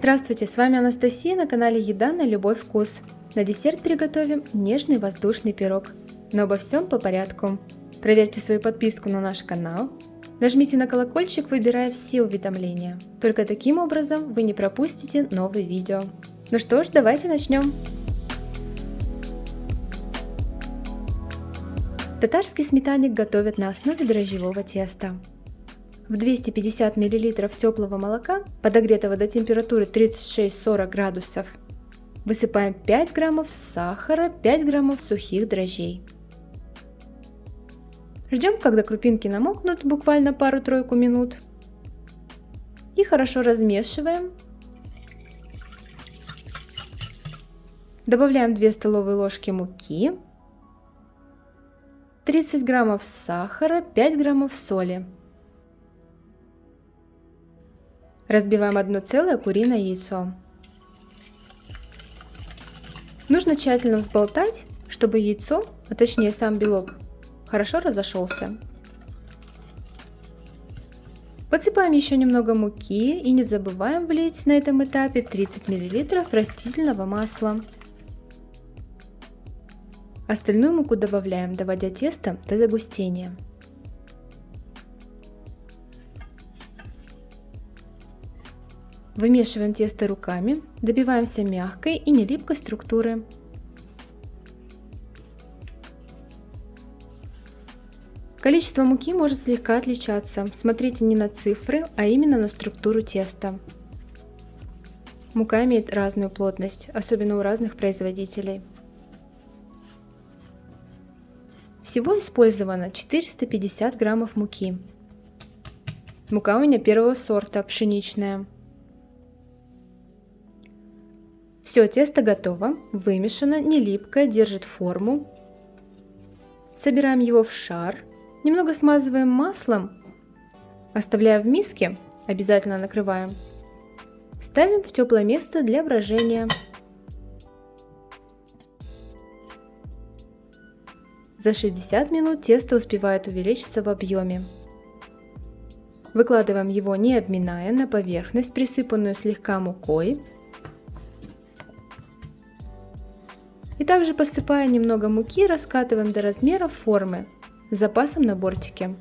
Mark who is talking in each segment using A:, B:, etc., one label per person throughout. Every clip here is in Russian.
A: Здравствуйте, с вами Анастасия на канале Еда на любой вкус. На десерт приготовим нежный воздушный пирог. Но обо всем по порядку. Проверьте свою подписку на наш канал. Нажмите на колокольчик, выбирая все уведомления. Только таким образом вы не пропустите новые видео. Ну что ж, давайте начнем. Татарский сметанник готовят на основе дрожжевого теста. В 250 мл теплого молока, подогретого до температуры 36-40 градусов, высыпаем 5 граммов сахара, 5 граммов сухих дрожжей. Ждем, когда крупинки намокнут, буквально пару-тройку минут. И хорошо размешиваем. Добавляем 2 столовые ложки муки, 30 граммов сахара, 5 граммов соли. Разбиваем одно целое куриное яйцо. Нужно тщательно взболтать, чтобы яйцо, а точнее сам белок, хорошо разошелся. Подсыпаем еще немного муки и не забываем влить на этом этапе 30 мл растительного масла. Остальную муку добавляем, доводя тесто до загустения. Вымешиваем тесто руками, добиваемся мягкой и не липкой структуры. Количество муки может слегка отличаться. Смотрите не на цифры, а именно на структуру теста. Мука имеет разную плотность, особенно у разных производителей. Всего использовано 450 граммов муки. Мука у меня первого сорта, пшеничная. Все, тесто готово, вымешано, не липкое, держит форму. Собираем его в шар, немного смазываем маслом, оставляя в миске, обязательно накрываем. Ставим в теплое место для брожения. За 60 минут тесто успевает увеличиться в объеме. Выкладываем его, не обминая, на поверхность, присыпанную слегка мукой. И также, посыпая немного муки, раскатываем до размера формы с запасом на бортике.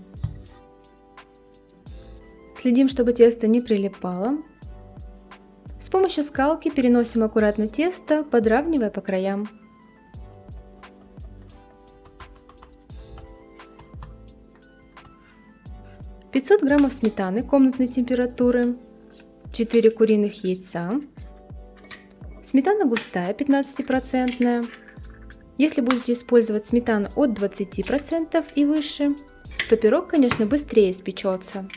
A: Следим, чтобы тесто не прилипало. С помощью скалки переносим аккуратно тесто, подравнивая по краям. – 500 граммов сметаны комнатной температуры, 4 куриных яйца. Сметана густая, 15%. Если будете использовать сметану от 20% и выше, то пирог, конечно, быстрее испечется.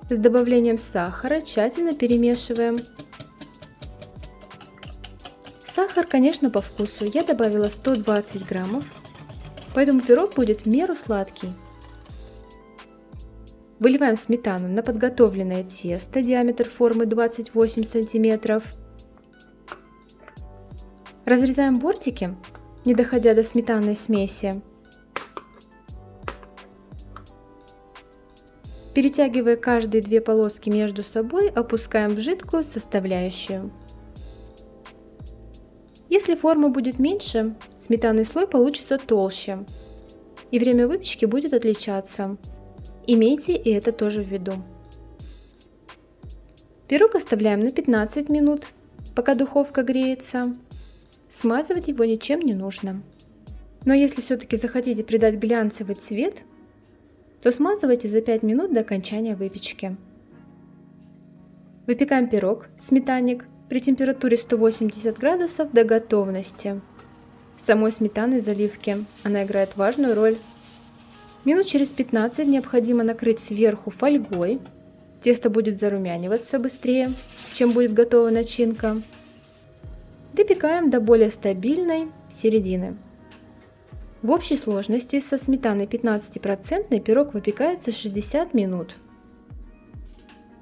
A: С добавлением сахара тщательно перемешиваем. Сахар, конечно, по вкусу. Я добавила 120 граммов, поэтому пирог будет в меру сладкий. Выливаем сметану на подготовленное тесто, диаметр формы 28 см. Разрезаем бортики, не доходя до сметанной смеси. Перетягивая каждые 2 полоски между собой, опускаем в жидкую составляющую. Если форма будет меньше, сметанный слой получится толще, и время выпечки будет отличаться. Имейте и это тоже в виду. Пирог оставляем на 15 минут, пока духовка греется. Смазывать его ничем не нужно. Но если все-таки захотите придать глянцевый цвет, то смазывайте за 5 минут до окончания выпечки. Выпекаем пирог, сметанник, при температуре 180 градусов до готовности. Самой сметанной заливки она играет важную роль. Минут через 15 необходимо накрыть сверху фольгой. Тесто будет зарумяниваться быстрее, чем будет готова начинка. Допекаем до более стабильной середины. В общей сложности со сметаной 15% пирог выпекается 60 минут.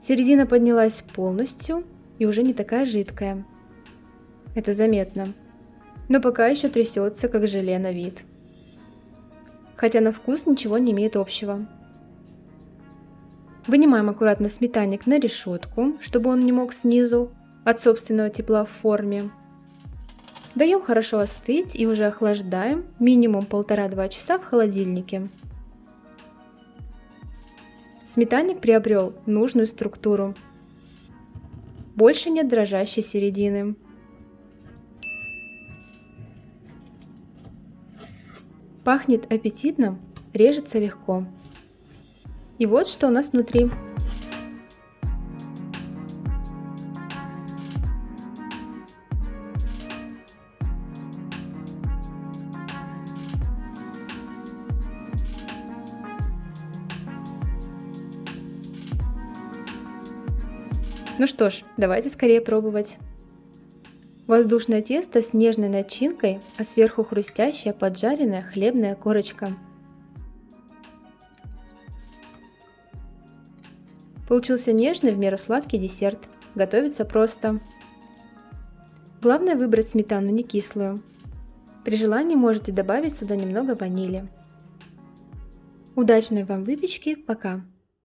A: Середина поднялась полностью и уже не такая жидкая. Это заметно. Но пока еще трясется, как желе на вид. Хотя на вкус ничего не имеет общего. Вынимаем аккуратно сметанник на решетку, чтобы он не мог снизу от собственного тепла в форме. Даем хорошо остыть и уже охлаждаем минимум 1,5-2 часа в холодильнике. Сметанник приобрел нужную структуру. Больше нет дрожащей середины. Пахнет аппетитно, режется легко. И вот что у нас внутри. Ну что ж, давайте скорее пробовать. Воздушное тесто с нежной начинкой, а сверху хрустящая поджаренная хлебная корочка. Получился нежный, в меру сладкий десерт. Готовится просто. Главное выбрать сметану не кислую. При желании можете добавить сюда немного ванили. Удачной вам выпечки, пока!